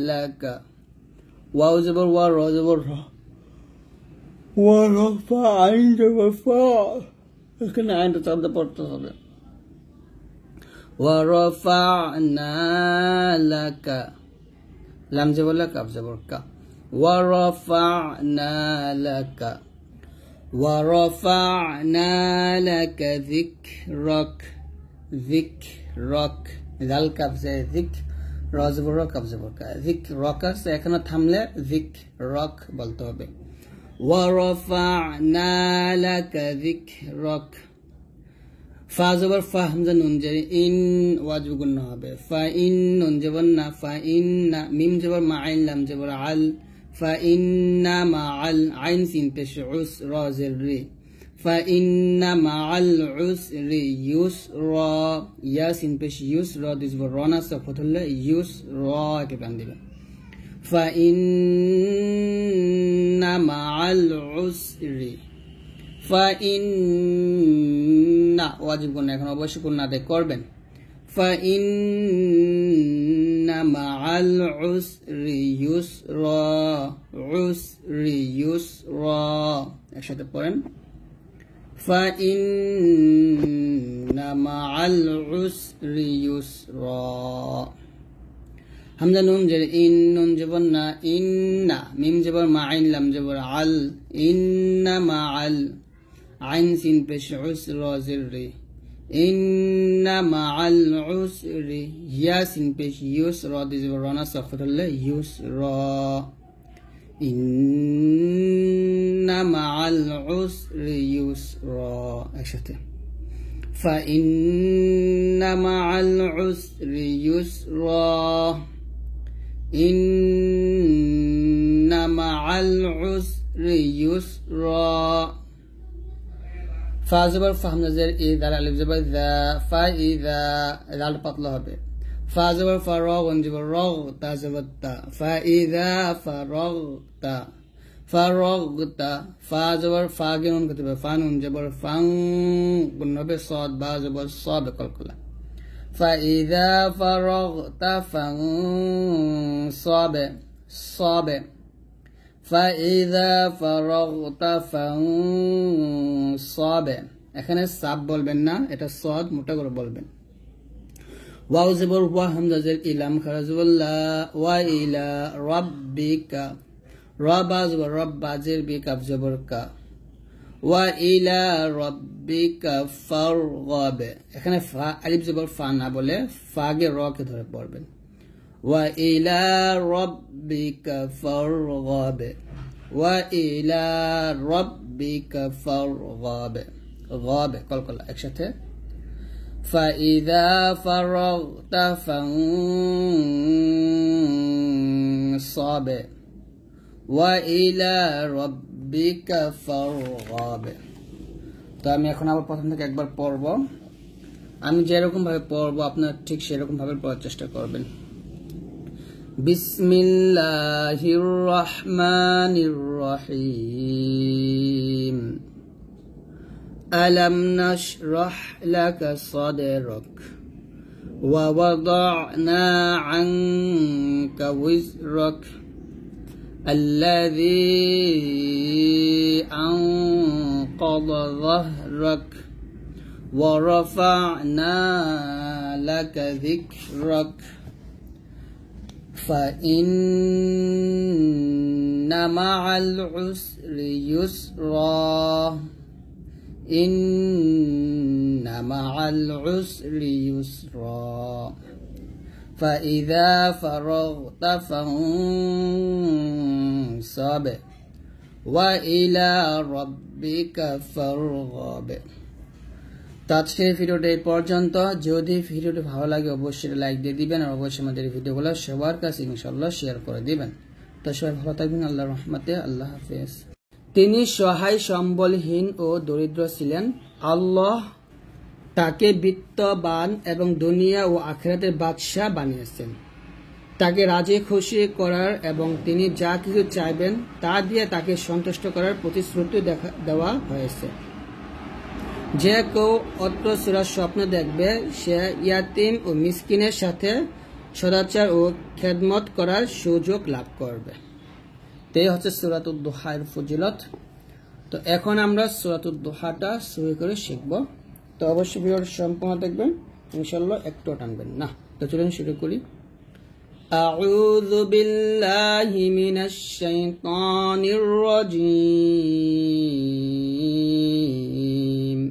লাকা ওয়াও জবর ওয়া র জবর র ورفع عند وفاء لكن عند تبدا بورتو ورفعنا لك لم جبر لك اب جبر ك ورفعنا لك ورفعنا لك ذكرك ذكرك ذل كاب زي ذكر রাজবর কাব জবর কা ذكرك সে এখানে থামলে ذكرك বলতে হবে ورفعنا لك ذكرك فا زبر فا همزه نون جري ان واجب গুণ হবে فإن نون জবর না فإن মিম জবর মা আইন লাম জবর আল فإن مع العين سين পেশ উস রা জের রি فإن مع العسر يسرا يا سين পেশ ইউস রা দিস জবর রানা সফত হলে ইউসরা কে বান দিবেন فإن مع العسر فإن واجب গুণ এখন অবশ্যই গুণ আদায় করবেন فإن مع العسر يسرا عسر يسرا একসাথে পড়েন فإن مع العسر يسرا হামজা নুন জের ইন নুন জবর না ইন্না মিম জবর মা আইন লাম জবর আল ইন্না মা আল আইন সিন পেশ উস রা জির রি ইন্না মা আল উসরি ইয়া সিন পেশ ইউস রা দি জবর রানা সাফাতুল্লা ইউস রা ইন্না মা আল উসরি ইউস রা একসাথে فإن مع العسر يسرا إن مع العسر يسرا فا زبر فهم نظر إذا الألف زبر ذا فإذا الألف بطلها به فا زبر فراغ ونجبر رغ تا زبر تا فإذا فرغت فرغت فا زبر فا جنون كتب فانون جبر فان بنبي صاد با زبر صاد كالكلا فإذا فرغت فانصب صاب فإذا فرغت فانصب এখানে সাব বলবেন না এটা صاد মোটা করে বলবেন ওয়াও জবর ওয়া হামজা জের ইলাম খারাজ ওয়াল্লা ওয়া ইলা রাব্বিকা রা বা জবর রব, বা জের বি, কাফ জবর কা। ওয়া ইলা রাব্বিকা ফারগাব, এখানে ফা আলিফ জবর ফা না বলে ফা গে র কে ধরে পড়বেন। ওয়া ইলা রাব্বিকা ফারগাব, ওয়া ইলা রাব্বিকা ফারগাব, গাব কলকলা একসাথে। فإذا فرغت فانصب وإلى ربك فارغب। তো আমি এখন আবার প্রথম থেকে একবার পড়ব, আমি যেরকম ভাবে পড়ব আপনারা ঠিক সেরকম ভাবে পড়ার চেষ্টা করবেন। বিসমিল্লাহির রহমানির রহিম। ألم نشرح لك صدرك ووضعنا عنك وزرك الذي أنقض ظهرك ورفعنا لك ذكرك فإن مع العسر يسرا إن مع العسر يسرا فإذا فرغت فانصب وإلى ربك فارغب। তো আজকের ভিডিওটা এই পর্যন্ত। যদি ভিডিওটি ভালো লাগে অবশ্যই লাইক দিয়ে দিবেন, আর অবশ্যই আমাদের ভিডিওগুলো সবার কাছে ইনশাআল্লাহ শেয়ার করে দিবেন। তো সবাই ভালো থাকবেন, আল্লাহর রহমতে, আল্লাহ হাফেজ। তিনি সহায় সম্বলহীন ও দরিদ্র ছিলেন। আল্লাহ তাকে বিত্তবান এবং দুনিয়া ও আখিরাতের বাদশাহ বানিয়েছেন। তাকে রাজি খুশি করার এবং তিনি যা কিছু চাইবেন তা দিয়ে তাকে সন্তুষ্ট করার প্রতিশ্রুতি দেওয়া হয়েছে। যে কেউ অত্র সূরার স্বপ্ন দেখবে সে ইয়াতিম ও মিসকিনের সাথে সদাচার ও খেদমত করার সুযোগ লাভ করবে। এই হচ্ছে সূরাতুদ দুহার ফজিলত। তো এখন আমরা সূরাতুদ দুহাটা শুরু করে শিখব। তো অবশ্যই ভিডিওটা সম্পূর্ণ দেখবেন, ইনশাআল্লাহ একটু টানবেন না। তো চলুন শুরু করি। আউযু বিল্লাহি মিনাশ শাইতানির রাজীম।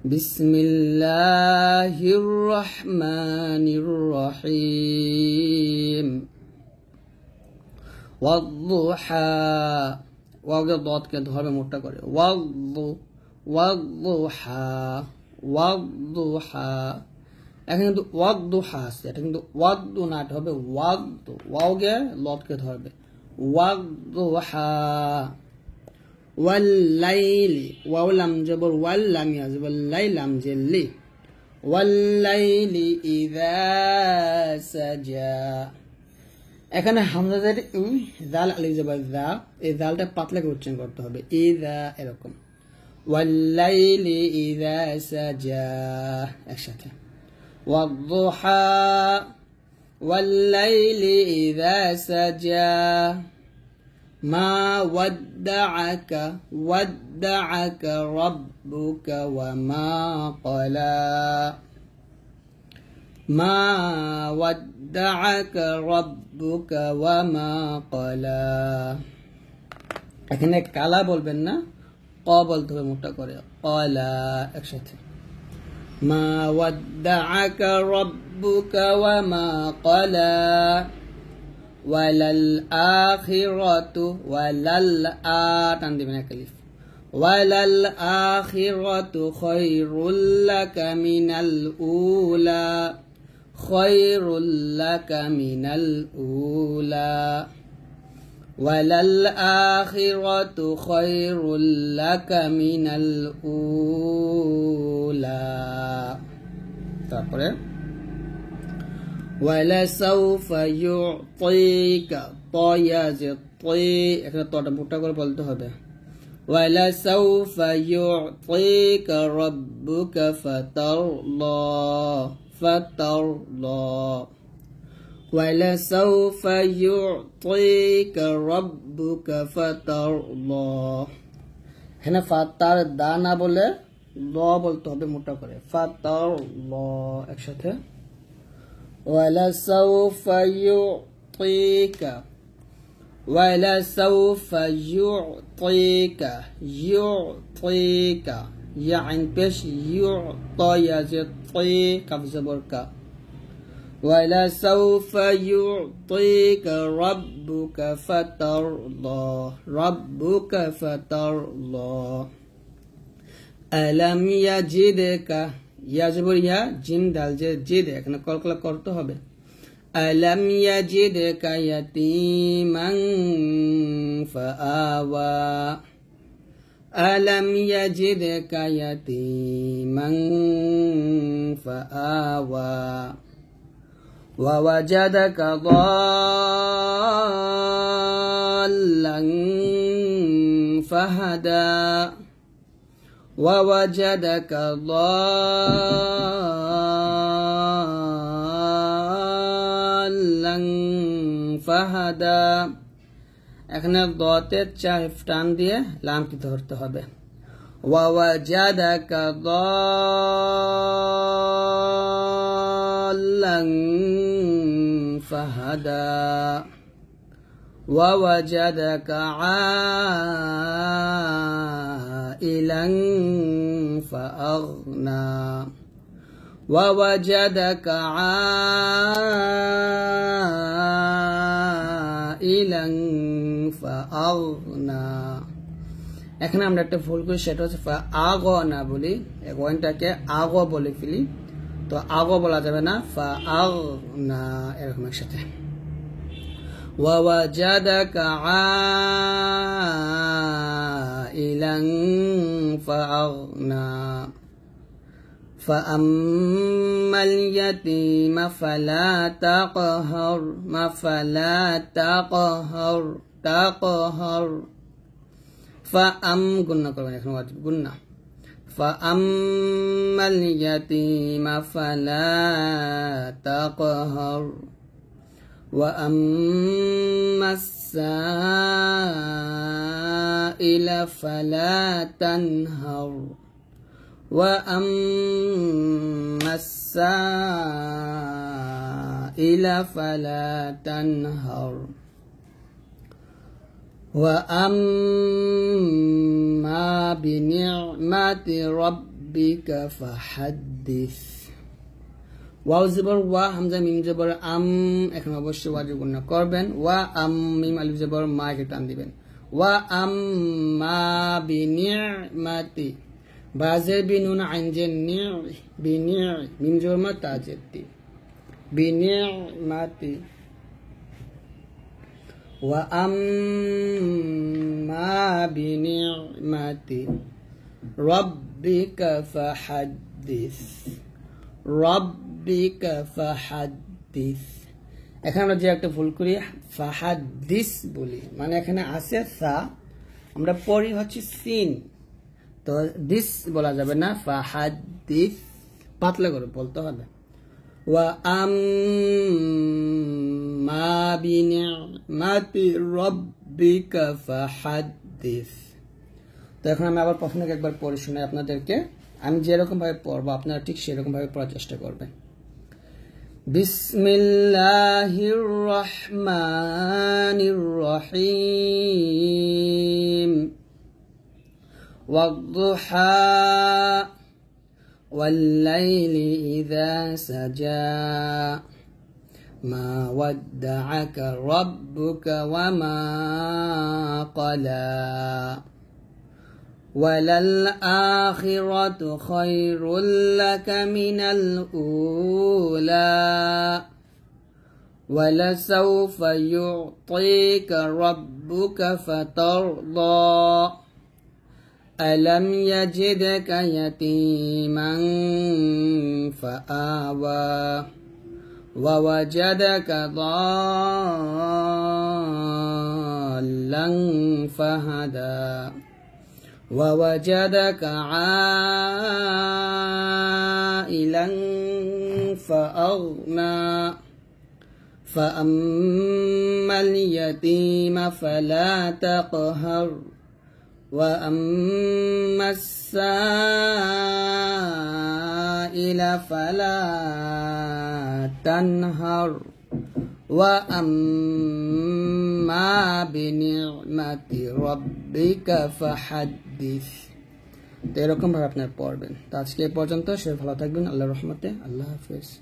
বিসমিল্লাহির রহমানির রহিম। ওয়াদ-দুহা, ওয়াওকে দদকে ধরবে মোটা করে, ওয়াদ-দুহা, ওয়াদ-দুহা। এখানে কিন্তু ওয়াদ-দুহা আছে, এটা কিন্তু ওয়াদ-দু না, এটা হবে ওয়াদ-দু। ওয়াওকে লদকে ধরবে, ওয়াদ-দুহা। ওয়াল-লাইলি, ওয়াও লাম জবর ওয়াল, লাম ইয়া জবর লাই, লাম জেল্লি। ওয়াল-লাইলি ইযা সাজা। এখানে হামজাদের জাল আলিফ জবর যা, এই জালটা পাতলা করে উচ্চারণ করতে হবে, ইযা এরকম। ওয়াল্লাইলি ইযা সাজা একসাথে। ওয়াদ-দুহা, ওয়াল্লাইলি ইযা সাজা। মা ওয়াদ্দাআকা, ওয়াদ্দাআকা রাব্বুকা ওয়া মা ক্বালা। মা ওয়াদ্দাআকা রাব্বুকা ওয়া মা ক্বালা। এখানে কালা বলবেন না, ক বলতে হবে মোটা করে, ক্বালা একসাথে। মা ওয়াদ্দাআকা রাব্বুকা ওয়া মা ক্বালা। ওয়ালাল আখিরাতু, ওয়ালাল আ টান দিবেন এক আলিফ। ওয়ালাল আখিরাতু খায়রুল লাকা মিনাল উলা, খায়রুল লাকা মিনাল উলা। ওয়ালাল আখিরাতু খায়রুল লাকা মিনাল উলা। তারপরে ওয়ালাসাউফা ইউতিকা, তয়াজে তয়, এখানে তটা মোটা করে বলতে হবে। ওয়ালাসাউফা ইউতিকা রাব্বুকা ফাতারদা, ফাতারদা। ওয়ালাসাউফা ইউতিকা রাব্বুকা ফাতারদা। এখানে ফাতার দা না বলে ল বলতে হবে মোটা করে, ফাতারদা একসাথে। ওয়ালাসাউফা ইউতিকা, ولسوف يعطيك يعطيك يا عين بيش يعطى يعطي كف زبرك ولسوف يعطيك ربك فترضى ربك فترضى ألم يجدك يا زبر يا جيم دال جد এখানে কলকলা করতে হবে ألم يجدك يتيما فآوى ألم يجدك يتيما فآوى ووجدك ضالا فهدى ووجدك ضالا فهدى এখানে দতে চার টান দিয়ে লামটি ধরতে হবে ووجدك ضالا فهدى ووجدك عائلا فأغنى ووجدك عائلا فأغنى এখানে আমরা একটা ভুল করি সেটা হচ্ছে আগ না বলি ওয়ানটাকে আগ বলে ফেলি তো আগ বলা যাবে না ফাআগনা এরকম একসাথে ووجدك عائلا فأغنى فأما اليتيم فلا تقهر فلا تقهر تقهر فأم قلنا كلنا نحن واجب قلنا فأما اليتيم فلا تقهر وأما السائل فلا تنهر وأما السائل فلا تنهر وأما بنعمة ربك فحدث ওয়াও জবর ওয়া হামজা মিম জবর আম এখন অবশ্যই ওয়াজিব গুণনা করবেন ওয়া আম মিম আলিফ জবর মা কে টান দিবেন ওয়া আম্মা বিনি'মাতি বাজের বিনুন আইন যে নি বিনি মিম জবর মা তাজেতি বিনি'মাতি ওয়া আম্মা বিনি'মাতি রাব্বিকা ফাহাদ্দিস রাব্বিকা ফাহাদ্দিস এখানে আমরা যে একটা ভুল করি ফাহাদ্দিস বলি মানে এখানে আছে সা আমরা পড়ি হচ্ছে সিন তো দিস বলা যাবে না ফাহাদ্দিস পাতলা করে বলতে হবে ওয়া আম্মা বিনি'মাতি রাব্বিকা ফাহাদ্দিস তো এখন আমি আবার প্রথমে একবার পড়ে শোনাই আপনাদেরকে আমি যেরকম ভাবে পড়ব আপনারা ঠিক সেরকম ভাবে পড়ার চেষ্টা করবেন বিসমিল্লাহির রহমানির রহিম ওয়াদ-দুহা ওয়াল-লাইলি ইযা সাজা মা ওয়াদ্দা'আকা রাব্বুকা ওয়া মা ক্বালা وللآخرة خير لك من الأولى ولسوف يعطيك ربك فترضى ألم يجدك يتيما فآوى ووجدك ضالا فهدى ووجدك عائلا فأغنى فأما اليتيم فلا تقهر وأما السائل فلا تنهر ওয়া আম্মা বিনি'মাতি রাব্বিকা ফাহাদ্দিস। তো এরকম ভাবে আপনারা পড়বেন। তো আজকে এই পর্যন্ত। সবাই ভালো থাকবেন, আল্লাহর রহমতে। আল্লাহ হাফেজ।